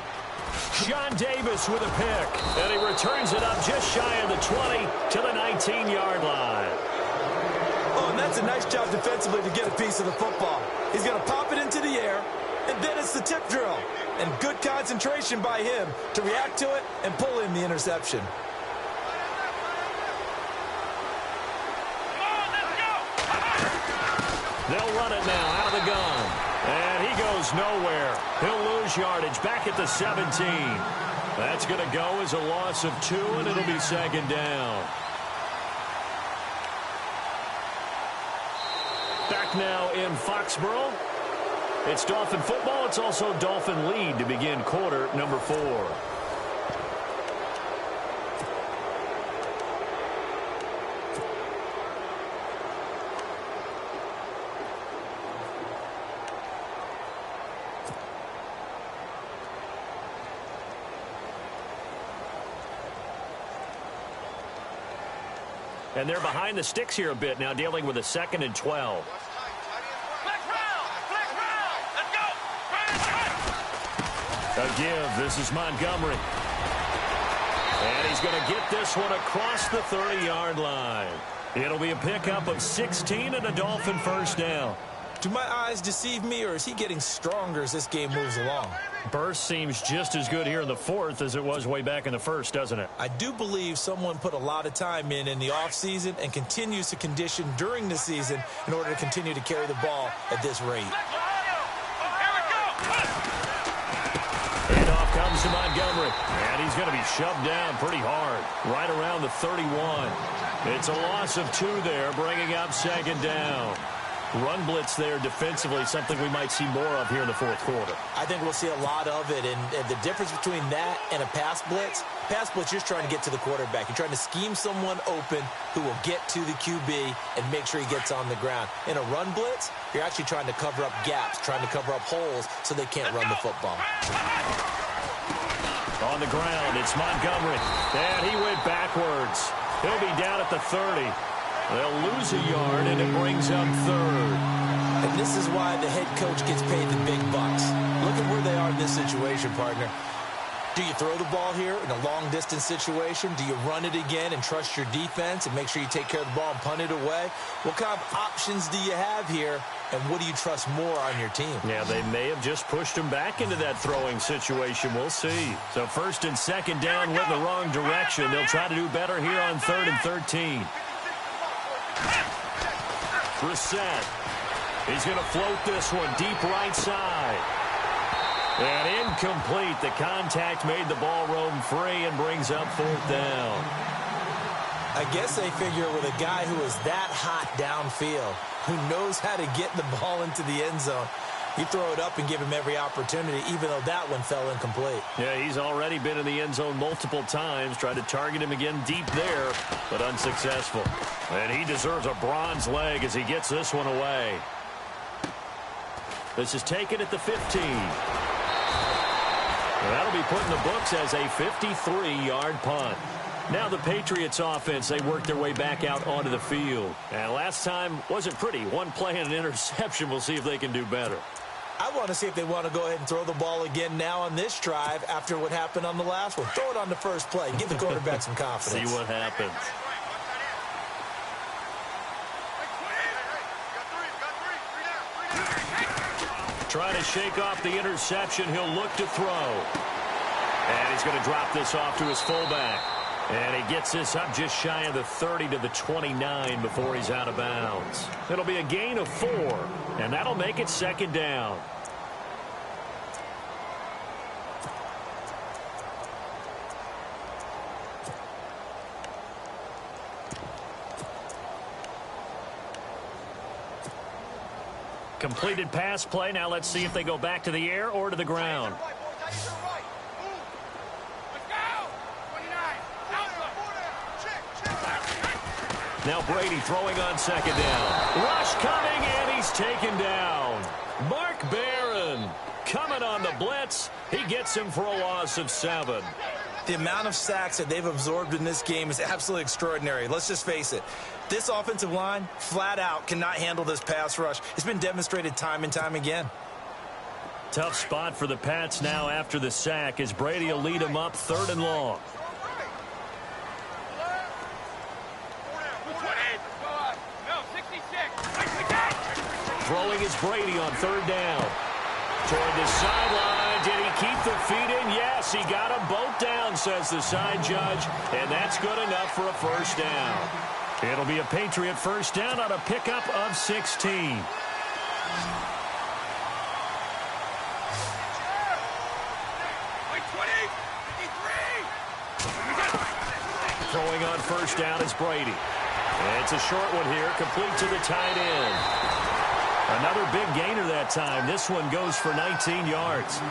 John Davis with a pick. And he returns it up just shy of the 20 to the 19-yard line. Oh, and that's a nice job defensively to get a piece of the football. He's going to pop it into the air, and then it's the tip drill. And good concentration by him to react to it and pull in the interception. They'll run it now out of the gun. And he goes nowhere. He'll lose yardage back at the 17. That's going to go as a loss of 2, and it'll be 2nd down. Back now in Foxborough. It's Dolphin football. It's also Dolphin lead to begin quarter number 4. And they're behind the sticks here a bit now, dealing with a 2nd and 12. A give. This is Montgomery. And he's going to get this one across the 30-yard line. It'll be a pickup of 16 and a Dolphin 1st down. Do my eyes deceive me, or is he getting stronger as this game moves along? Burst seems just as good here in the 4th as it was way back in the 1st, doesn't it? I do believe someone put a lot of time in the offseason and continues to condition during the season in order to continue to carry the ball at this rate. And off comes to Montgomery. And he's going to be shoved down pretty hard, right around the 31. It's a loss of 2 there, bringing up 2nd down. Run blitz there defensively, something we might see more of here in the 4th quarter. I think we'll see a lot of it, and the difference between that and a pass blitz, you're just trying to get to the quarterback. You're trying to scheme someone open who will get to the QB and make sure he gets on the ground. In a run blitz, you're actually trying to cover up gaps, trying to cover up holes so they can't run the football. On the ground, it's Montgomery, and he went backwards. He'll be down at the 30. They'll lose a yard, and it brings up 3rd. And this is why the head coach gets paid the big bucks. Look at where they are in this situation, partner. Do you throw the ball here in a long-distance situation? Do you run it again and trust your defense and make sure you take care of the ball and punt it away? What kind of options do you have here, and what do you trust more on your team? Yeah, they may have just pushed him back into that throwing situation. We'll see. So 1st and 2nd down went the wrong direction. They'll try to do better here on 3rd and 13. Brissett. He's going to float this one deep right side. And incomplete. The contact made the ball roam free and brings up 4th down. I guess they figure with a guy who is that hot downfield, who knows how to get the ball into the end zone, you throw it up and give him every opportunity, even though that one fell incomplete. Yeah, he's already been in the end zone multiple times. Tried to target him again deep there, but unsuccessful. And he deserves a bronze leg as he gets this one away. This is taken at the 15. And that'll be put in the books as a 53-yard punt. Now the Patriots offense, they work their way back out onto the field. And last time wasn't pretty. One play and an interception. We'll see if they can do better. I want to see if they want to go ahead and throw the ball again now on this drive after what happened on the last one. Throw it on the first play. Give the quarterback some confidence. See what happens. Trying to shake off the interception. He'll look to throw. And he's going to drop this off to his fullback. And he gets this up just shy of the 30 to the 29 before he's out of bounds. It'll be a gain of 4, and that'll make it second down. Completed pass play. Now let's see if they go back to the air or to the ground. Now Brady throwing on second down. Rush coming, and he's taken down. Mark Barron coming on the blitz. He gets him for a loss of 7. The amount of sacks that they've absorbed in this game is absolutely extraordinary. Let's just face it. This offensive line, flat out, cannot handle this pass rush. It's been demonstrated time and time again. Tough spot for the Pats now after the sack as Brady will lead them up 3rd and long. Throwing is Brady on 3rd down. Toward the sideline. Did he keep the feet in? Yes, he got them both down, says the side judge. And that's good enough for a first down. It'll be a Patriot first down on a pickup of 16. Throwing on first down is Brady. It's a short one here, complete to the tight end. Another big gainer that time. This one goes for 19 yards.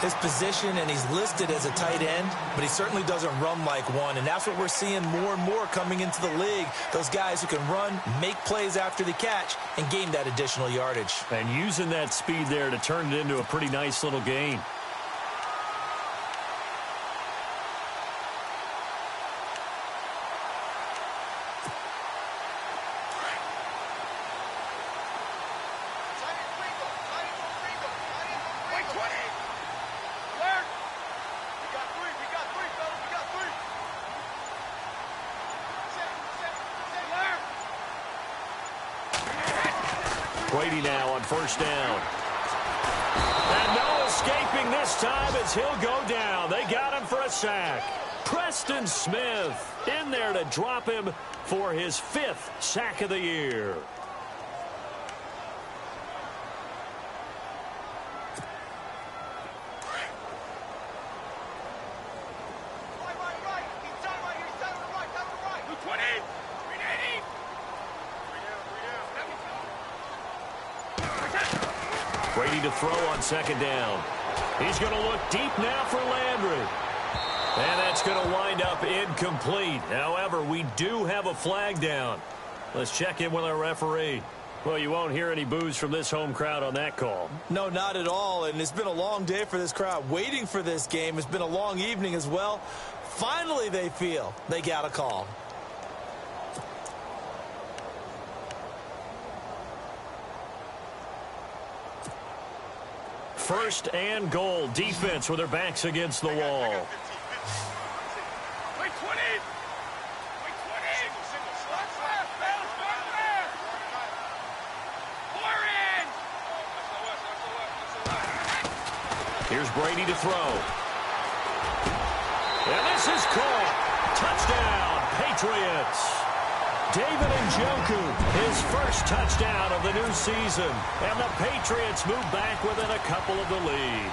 His position, and he's listed as a tight end, but he certainly doesn't run like one, and that's what we're seeing more and more coming into the league. Those guys who can run, make plays after the catch, and gain that additional yardage. And using that speed there to turn it into a pretty nice little gain. Brady now on first down. And no escaping this time as he'll go down. They got him for a sack. Preston Smith in there to drop him for his 5th sack of the year. Brady to throw on second down. He's going to look deep now for Landry. And that's going to wind up incomplete. However, we do have a flag down. Let's check in with our referee. Well, you won't hear any boos from this home crowd on that call. No, not at all. And it's been a long day for this crowd waiting for this game. It's been a long evening as well. Finally, they feel they got a call. First and goal. Defense with their backs against the wall. Here's Brady to throw. And this is caught. Touchdown, Patriots. David Njoku, his first touchdown of the new season. And the Patriots move back within a couple of the lead.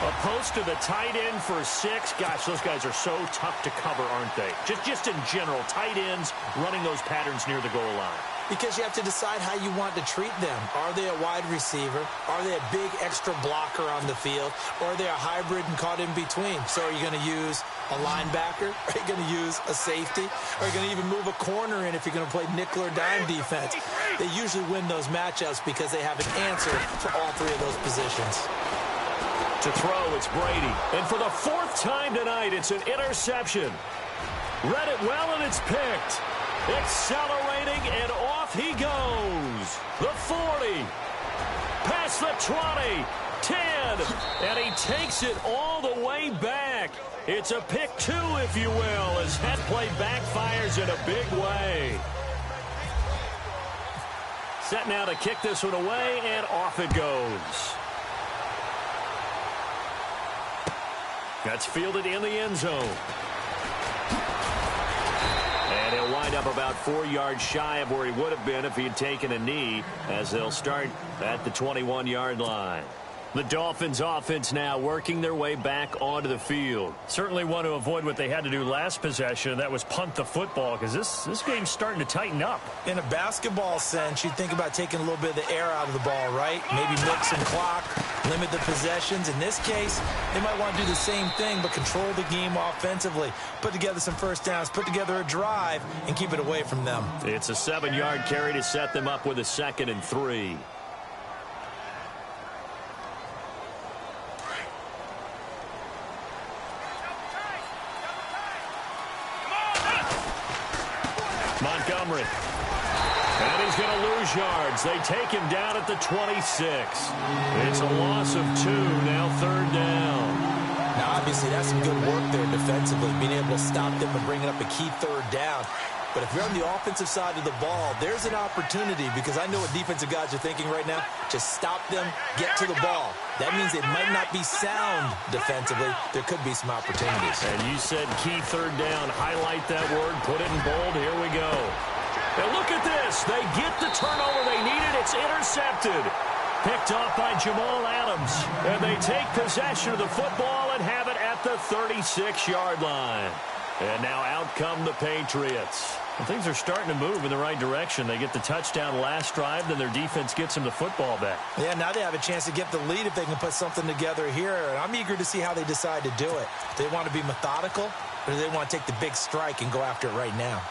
A post to the tight end for 6. Gosh, those guys are so tough to cover, aren't they? Just in general, tight ends running those patterns near the goal line. Because you have to decide how you want to treat them. Are they a wide receiver? Are they a big extra blocker on the field? Or are they a hybrid and caught in between? So are you going to use a linebacker? Are you going to use a safety? Are you going to even move a corner in if you're going to play nickel or dime defense? They usually win those matchups because they have an answer for all 3 of those positions. To throw, it's Brady. And for the 4th time tonight, it's an interception. Read it well, and it's picked. Accelerating, and off he goes. The 40. Pass across the 20, 10, and he takes it all the way back. It's a pick 2, if you will, as that play backfires in a big way. Set now to kick this one away, and off it goes. That's fielded in the end zone. And he'll wind up about 4 yards shy of where he would have been if he had taken a knee, as they'll start at the 21-yard line. The Dolphins offense now working their way back onto the field. Certainly want to avoid what they had to do last possession, that was punt the football, because this game's starting to tighten up. In a basketball sense, you'd think about taking a little bit of the air out of the ball, right? Maybe milk some clock, limit the possessions. In this case, they might want to do the same thing, but control the game offensively. Put together some first downs, put together a drive, and keep it away from them. It's a 7-yard carry to set them up with a 2nd and 3. Montgomery. And he's going to lose yards. They take him down at the 26. It's a loss of 2, now 3rd down. Now, obviously, that's some good work there defensively, being able to stop them and bringing up a key 3rd down. But if you're on the offensive side of the ball, there's an opportunity, because I know what defensive guys are thinking right now. Just stop them, get to the ball. That means it might not be sound defensively. There could be some opportunities. And you said key 3rd down. Highlight that word. Put it in bold. Here we go. And look at this. They get the turnover they needed. It's intercepted. Picked off by Jamal Adams. And they take possession of the football and have it at the 36-yard line. And now out come the Patriots. And things are starting to move in the right direction. They get the touchdown last drive, then their defense gets them the football back. Yeah, now they have a chance to get the lead if they can put something together here. And I'm eager to see how they decide to do it. Do they want to be methodical, or do they want to take the big strike and go after it right now?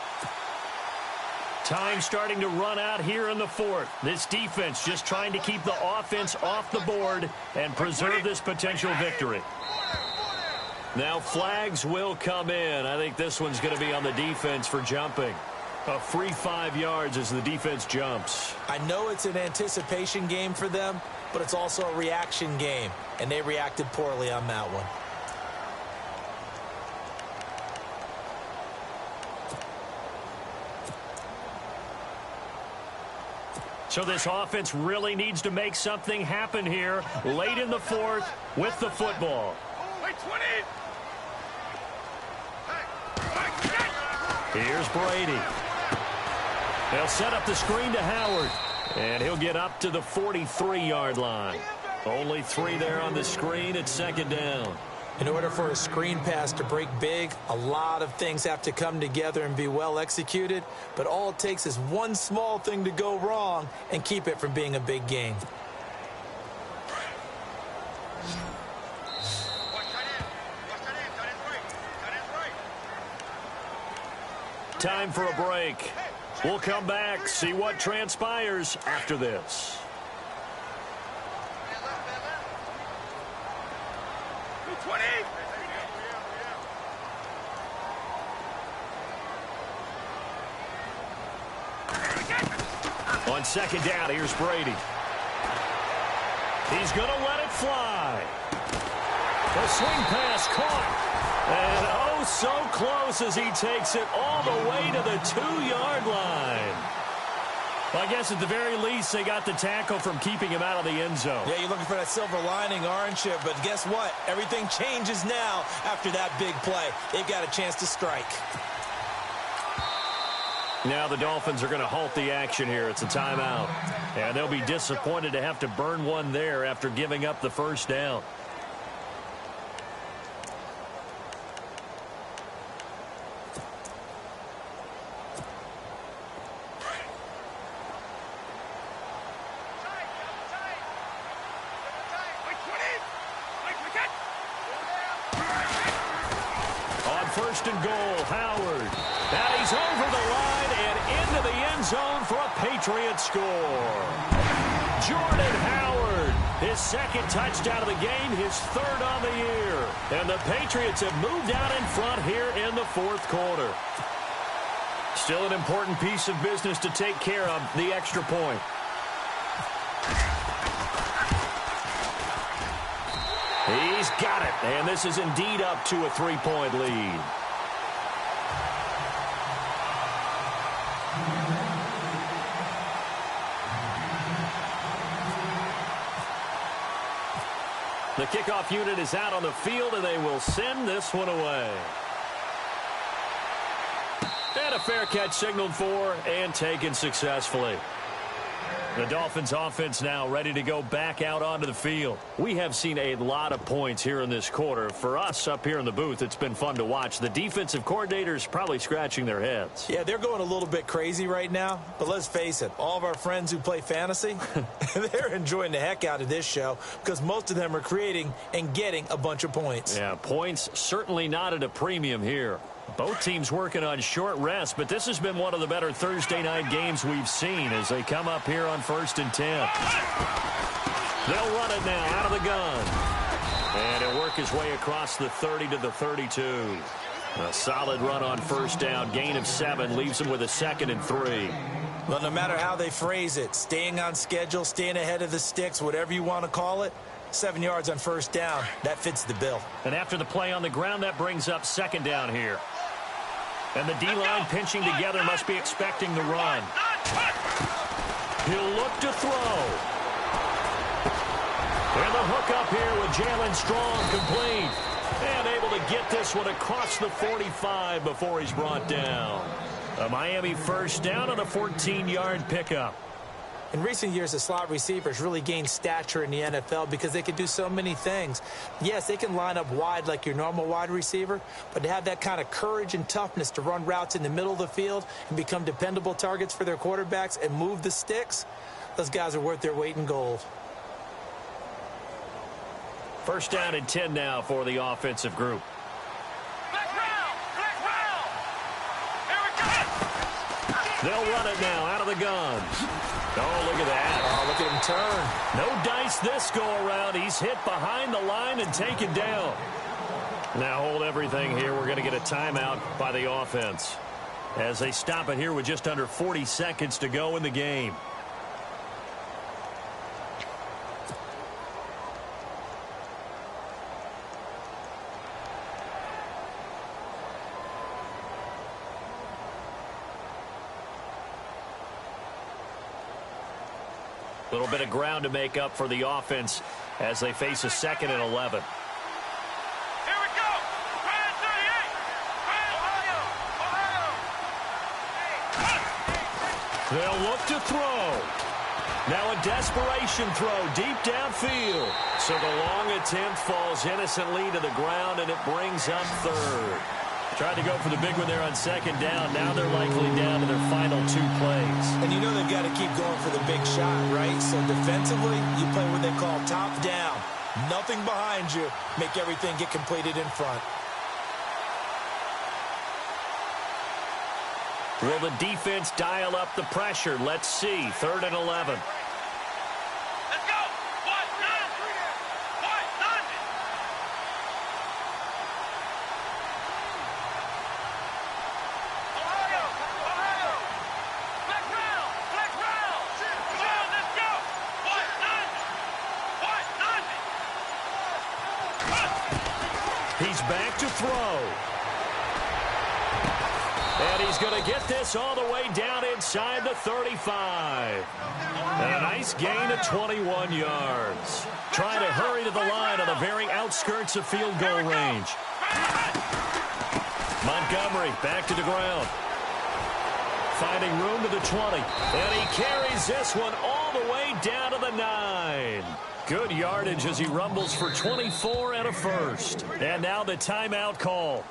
Time starting to run out here in the 4th. This defense just trying to keep the offense off the board and preserve this potential victory. Now flags will come in. I think this one's going to be on the defense for jumping. A free 5 yards as the defense jumps. I know it's an anticipation game for them, but it's also a reaction game, and they reacted poorly on that one. So this offense really needs to make something happen here late in the 4th with the football. Here's Brady. They'll set up the screen to Howard. And he'll get up to the 43-yard line. Only 3 there on the screen. It's 2nd down. In order for a screen pass to break big, a lot of things have to come together and be well executed. But all it takes is one small thing to go wrong and keep it from being a big game. Time for a break. We'll come back, see what transpires after this. On 2nd down, here's Brady. He's going to let it fly. The swing pass caught. And oh, so close as he takes it all the way to the 2-yard line. Well, I guess at the very least, they got the tackle from keeping him out of the end zone. Yeah, you're looking for that silver lining, aren't you? But guess what? Everything changes now after that big play. They've got a chance to strike. Now the Dolphins are going to halt the action here. It's a timeout. And they'll be disappointed to have to burn one there after giving up the 1st down. On 1st and goal, Howard. And he's over the line and into the end zone for a Patriot score. Jordan Howard, his 2nd touchdown of the game, his 3rd on the year. And the Patriots have moved out in front here in the 4th quarter. Still an important piece of business to take care of, the extra point. He's got it, and this is indeed up to a 3-point lead. The kickoff unit is out on the field, and they will send this one away. And a fair catch signaled for and taken successfully. The Dolphins offense now ready to go back out onto the field. We have seen a lot of points here in this quarter. For us up here in the booth, it's been fun to watch. The defensive coordinators probably scratching their heads. Yeah, they're going a little bit crazy right now. But let's face it, all of our friends who play fantasy, they're enjoying the heck out of this show because most of them are creating and getting a bunch of points. Yeah, points certainly not at a premium here. Both teams working on short rest, but this has been one of the better Thursday night games we've seen as they come up here on 1st and 10. They'll run it now out of the gun. And it'll work his way across the 30 to the 32. A solid run on 1st down. Gain of 7 leaves him with a 2nd and 3. Well, no matter how they phrase it, staying on schedule, staying ahead of the sticks, whatever you want to call it, 7 yards on 1st down. That fits the bill. And after the play on the ground, that brings up 2nd down here. And the D-line pinching together must be expecting the run. He'll look to throw. And the hook up here with Jalen Strong complete. And able to get this one across the 45 before he's brought down. A Miami 1st down on a 14-yard pickup. In recent years, the slot receivers really gained stature in the NFL because they can do so many things. Yes, they can line up wide like your normal wide receiver, but to have that kind of courage and toughness to run routes in the middle of the field and become dependable targets for their quarterbacks and move the sticks, those guys are worth their weight in gold. 1st down and 10 now for the offensive group. They'll run it now out of the gun. Oh, look at that. Oh, look at him turn. No dice this go-around. He's hit behind the line and taken down. Now hold everything here. We're going to get a timeout by the offense as they stop it here with just under 40 seconds to go in the game. A little bit of ground to make up for the offense as they face a 2nd and 11. Here we go. Brand 38. Brand Ohio. They'll look to throw. Now a desperation throw deep downfield. So the long attempt falls innocently to the ground, and it brings up 3rd. Tried to go for the big one there on 2nd down. Now they're likely down to their final 2 plays. And you know they've got to keep going for the big shot, right? So defensively, you play what they call top down. Nothing behind you. Make everything get completed in front. Will the defense dial up the pressure? Let's see. 3rd and 11. Let's go. What? Ohio. Black round. Come on, let's go. What? He's back to throw. And he's going to get this all the way down inside the 35. And a nice gain of 21 yards. Trying to hurry to the line on the very outskirts of field goal range. Montgomery back to the ground. Finding room to the 20. And he carries this one all the way down to the 9. Good yardage as he rumbles for 24 and a 1st. And now the timeout call.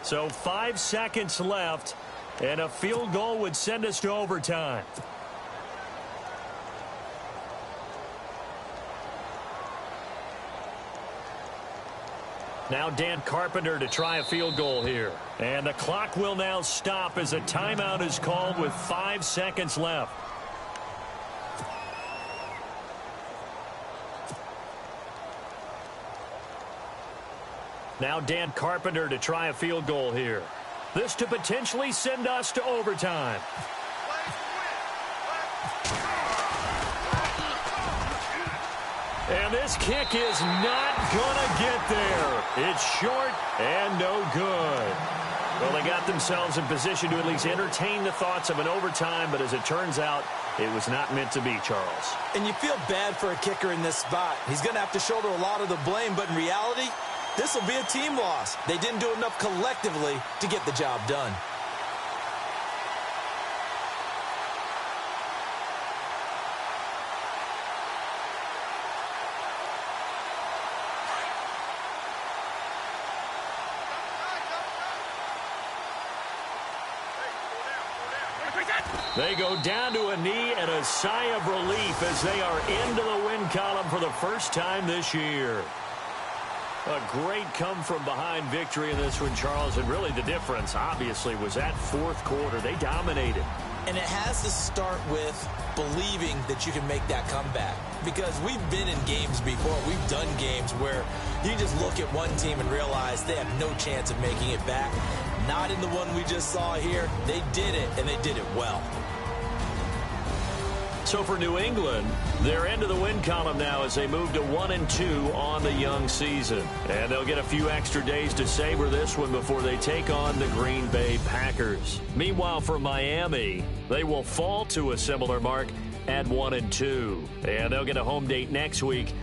So 5 seconds left, and a field goal would send us to overtime. Now Dan Carpenter to try a field goal here. And the clock will now stop as a timeout is called with 5 seconds left. Now Dan Carpenter to try a field goal here. This to potentially send us to overtime. And this kick is not going to get there. It's short and no good. Well, they got themselves in position to at least entertain the thoughts of an overtime, but as it turns out, it was not meant to be, Charles. And you feel bad for a kicker in this spot. He's going to have to shoulder a lot of the blame, but in reality, this will be a team loss. They didn't do enough collectively to get the job done. They go down to a knee and a sigh of relief as they are into the win column for the first time this year. A great come-from-behind victory in this one, Charles, and really the difference, obviously, was that fourth quarter. They dominated. And it has to start with believing that you can make that comeback. Because we've been in games before. We've done games where you just look at one team and realize they have no chance of making it back. Not in the one we just saw here. They did it, and they did it well. So for New England, they're into the win column now as they move to 1-2 on the young season. And they'll get a few extra days to savor this one before they take on the Green Bay Packers. Meanwhile, for Miami, they will fall to a similar mark at 1-2. And they'll get a home date next week